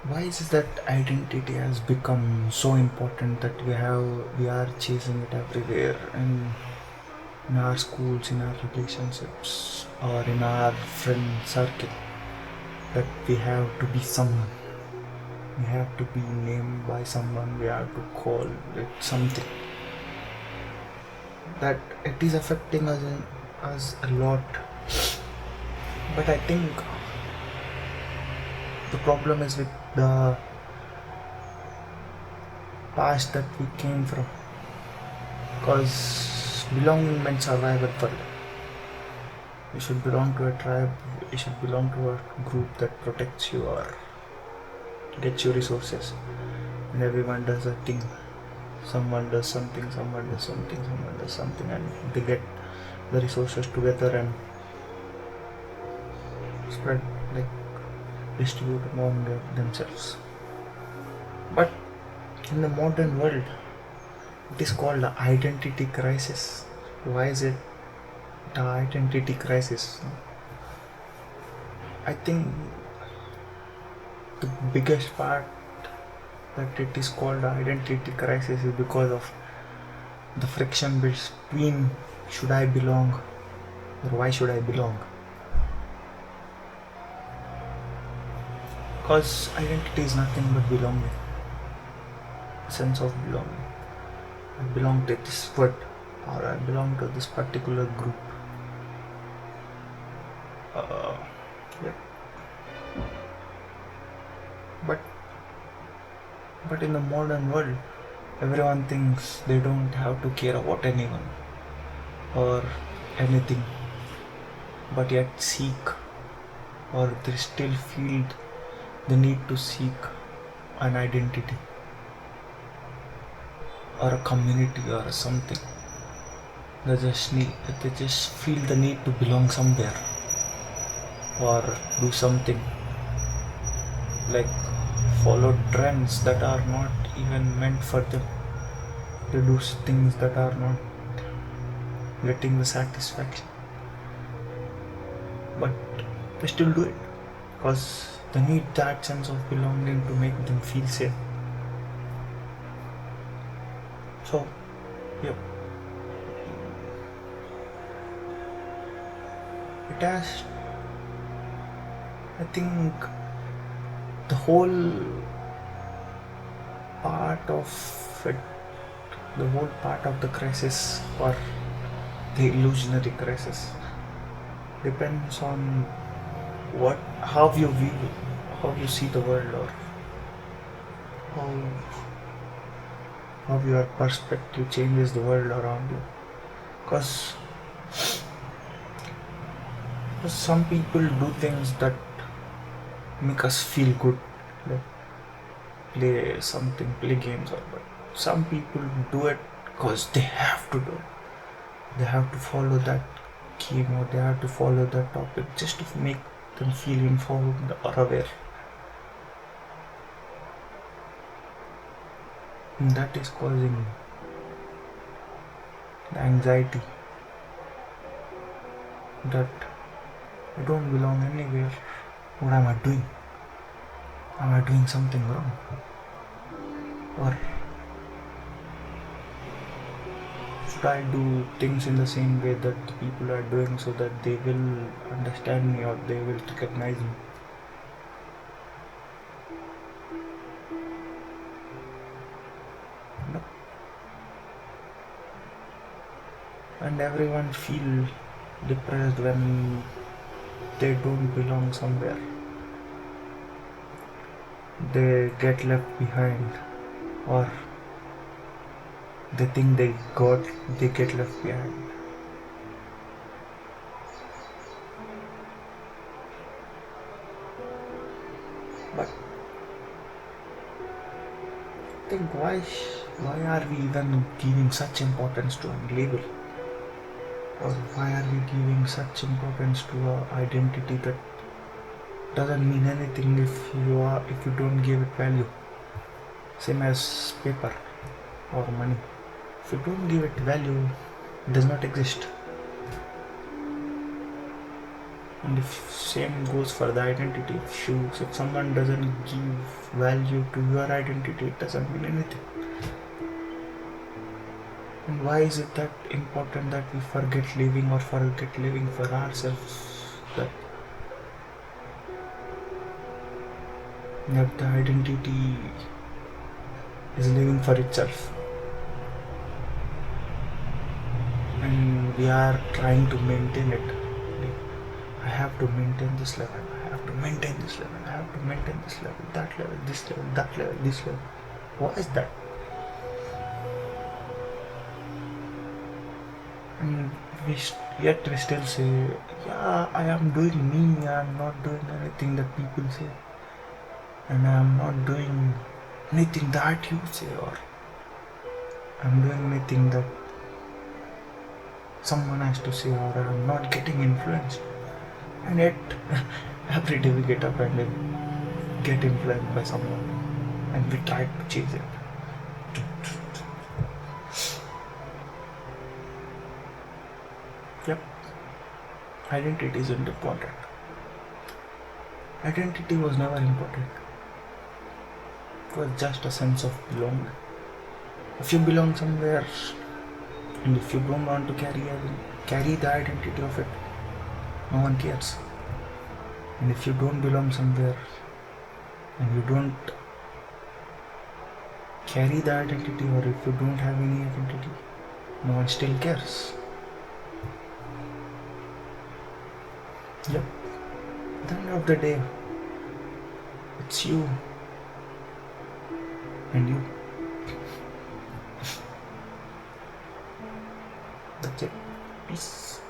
Why is it that identity has become so important that we are chasing it everywhere in our schools, in our relationships, or in our friend circle, that we have to be someone, we have to be named by someone, we have to call it something, that it is affecting us a lot. But I think the problem is with the past that we came from, because belonging meant survival for them. You should belong to a tribe, you should belong to a group that protects you or gets you resources. And everyone does a thing. Someone does something, someone does something, someone does something, and they get the resources together and spread, like distribute among themselves. But in the modern world, it is called the identity crisis. Why is it the identity crisis? I think the biggest part that it is called the identity crisis is because of the friction between should I belong or why should I belong. Because identity is nothing but belonging, sense of belonging. I belong to this word, or I belong to this particular group. Uh, yeah. But in the modern world, everyone thinks they don't have to care about anyone or anything, but yet seek, or they still feel the need to seek an identity or a community or something. They just feel the need to belong somewhere or do something, like follow trends that are not even meant for them. They do things that are not getting the satisfaction, but they still do it because they need that sense of belonging to make them feel safe. So, yep, it has, I think, the whole part of it, the whole part of the crisis or the illusionary crisis depends on what, how you view, how you see the world, or how your perspective changes the world around you. Because some people do things that make us feel good, like play something, play games, or but some people do it because they have to do it. They have to follow that game or they have to follow that topic just to make them feel informed or aware. And that is causing the anxiety that I don't belong anywhere. What am I doing? Am I doing something wrong? Or should I do things in the same way that the people are doing so that they will understand me or they will recognize me? No. And everyone feel depressed when they don't belong somewhere. They get left behind, or they think they get left behind. But I think why are we even giving such importance to a label? Or why are we giving such importance to a identity that doesn't mean anything if you don't give it value? Same as paper or money. If you don't give it value, it does not exist. And if same goes for the identity, if someone doesn't give value to your identity, it doesn't mean anything. And why is it that important that we forget living for ourselves? That the identity is living for itself, and we are trying to maintain it. Like, I have to maintain this level, I have to maintain this level, I have to maintain this level, that level, this level, that level, this level. Why is that? And yet we still say, yeah, I am doing me, I am not doing anything that people say, and I am not doing anything that you say, or I'm doing anything that someone has to say, or I'm not getting influenced. And yet, every day we get up and we get influenced by someone, and we try to chase it. Yep, identity isn't important. Identity was never important. It was just a sense of belonging. If you belong somewhere, and if you don't want to carry the identity of it, no one cares. And if you don't belong somewhere, and you don't carry the identity, or if you don't have any identity, no one still cares. Yep. At the end of the day, it's you and you. That's it. Peace.